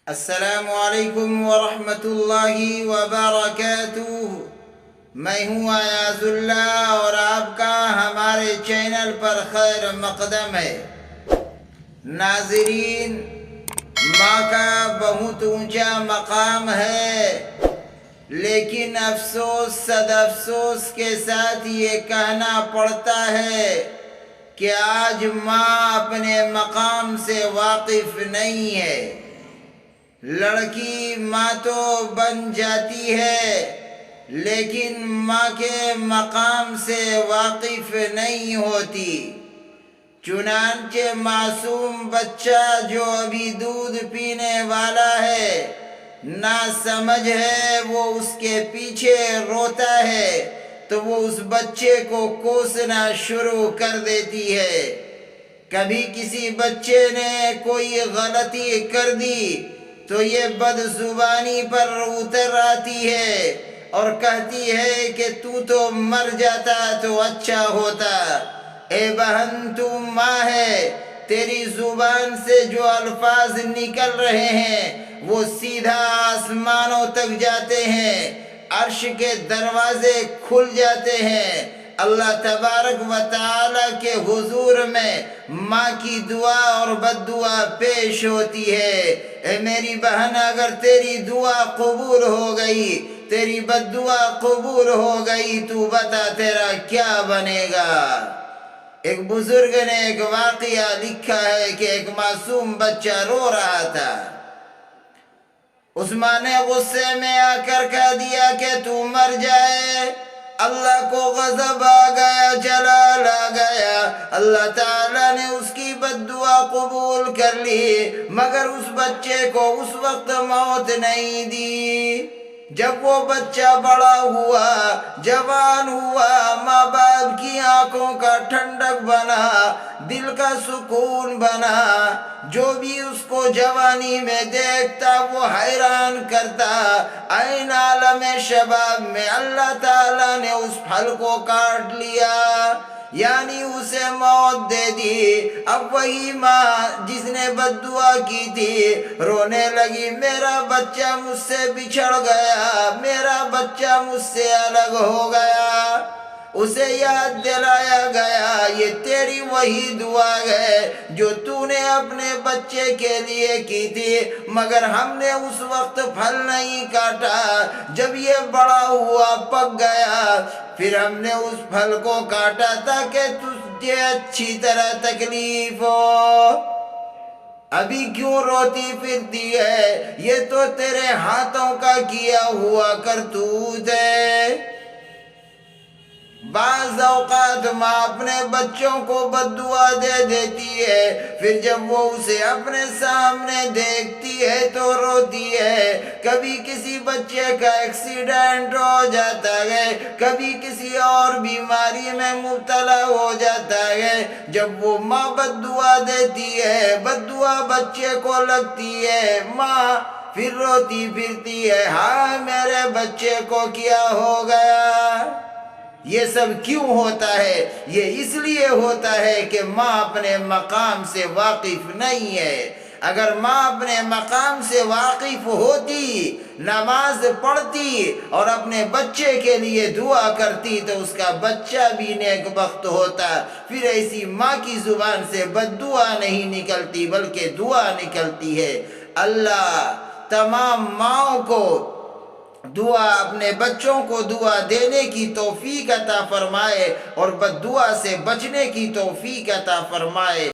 السلام علیکم ورحمۃ اللہ وبرکاتہ۔ میں ہوں ایاز اللہ اور آپ کا ہمارے چینل پر خیر مقدم ہے۔ ناظرین، ماں کا بہت اونچا مقام ہے، لیکن افسوس صد افسوس کے ساتھ یہ کہنا پڑتا ہے کہ آج ماں اپنے مقام سے واقف نہیں ہے۔ لڑکی ماں تو بن جاتی ہے، لیکن ماں کے مقام سے واقف نہیں ہوتی۔ چنانچہ معصوم بچہ جو ابھی دودھ پینے والا ہے، نہ سمجھ ہے، وہ اس کے پیچھے روتا ہے تو وہ اس بچے کو کوسنا شروع کر دیتی ہے۔ کبھی کسی بچے نے کوئی غلطی کر دی تو یہ بد زبانی پر اتر آتی ہے اور کہتی ہے کہ تو مر جاتا تو اچھا ہوتا۔ اے بہن، تو ماں ہے، تیری زبان سے جو الفاظ نکل رہے ہیں وہ سیدھا آسمانوں تک جاتے ہیں، عرش کے دروازے کھل جاتے ہیں، اللہ تبارک و تعالی کے حضور میں ماں کی دعا اور بد دعا پیش ہوتی ہے۔ اے میری بہن، اگر تیری دعا قبول ہو گئی، تیری بد دعا قبول ہو گئی، تو بتا تیرا کیا بنے گا۔ ایک بزرگ نے ایک واقعہ لکھا ہے کہ ایک معصوم بچہ رو رہا تھا۔ اس ماں نے غصے میں آ کر کہہ دیا کہ تو مر جائے۔ اللہ کو غضب آ گیا، جلال آ گیا۔ اللہ تعالیٰ نے اس کی بد دعا قبول کر لی، مگر اس بچے کو اس وقت موت نہیں دی۔ جب وہ بچہ بڑا ہوا، جوان ہوا، ماں باپ کی آنکھوں کا ٹھنڈک بنا، دل کا سکون بنا، جو بھی اس کو جوانی میں دیکھتا وہ حیران کرتا۔ عین عالم شباب میں اللہ تعالیٰ نے اس پھل کو کاٹ لیا، یعنی اسے موت دے دی۔ اب وہی ماں جس نے بد دعا کی تھی رونے لگی، میرا بچہ مجھ سے بچھڑ گیا، میرا بچہ مجھ سے الگ ہو گیا۔ اسے یاد دلایا گیا، یہ تیری وہی دعا ہے جو تو نے اپنے بچے کے لیے کی تھی، مگر ہم نے اس وقت پھل نہیں کاٹا۔ جب یہ بڑا ہوا، پک گیا، پھر ہم نے اس پھل کو کاٹا تاکہ تجھے اچھی طرح تکلیف ہو۔ ابھی کیوں روتی پھرتی ہے؟ یہ تو تیرے ہاتھوں کا کیا ہوا کرتوت ہے۔ بعض اوقات ماں اپنے بچوں کو بد دعا دے دیتی ہے، پھر جب وہ اسے اپنے سامنے دیکھتی ہے تو روتی ہے۔ کبھی کسی بچے کا ایکسیڈنٹ ہو جاتا ہے، کبھی کسی اور بیماری میں مبتلا ہو جاتا ہے، جب وہ ماں بد دعا دیتی ہے، بد دعا بچے کو لگتی ہے، ماں پھر روتی پھرتی ہے، ہائے میرے بچے کو کیا ہو گیا۔ یہ سب کیوں ہوتا ہے؟ یہ اس لیے ہوتا ہے کہ ماں اپنے مقام سے واقف نہیں ہے۔ اگر ماں اپنے مقام سے واقف ہوتی، نماز پڑھتی اور اپنے بچے کے لیے دعا کرتی تو اس کا بچہ بھی نیک بخت ہوتا۔ پھر ایسی ماں کی زبان سے بد دعا نہیں نکلتی بلکہ دعا نکلتی ہے۔ اللہ تمام ماؤں کو دعا، اپنے بچوں کو دعا دینے کی توفیق عطا فرمائے اور بد دعا سے بچنے کی توفیق عطا فرمائے۔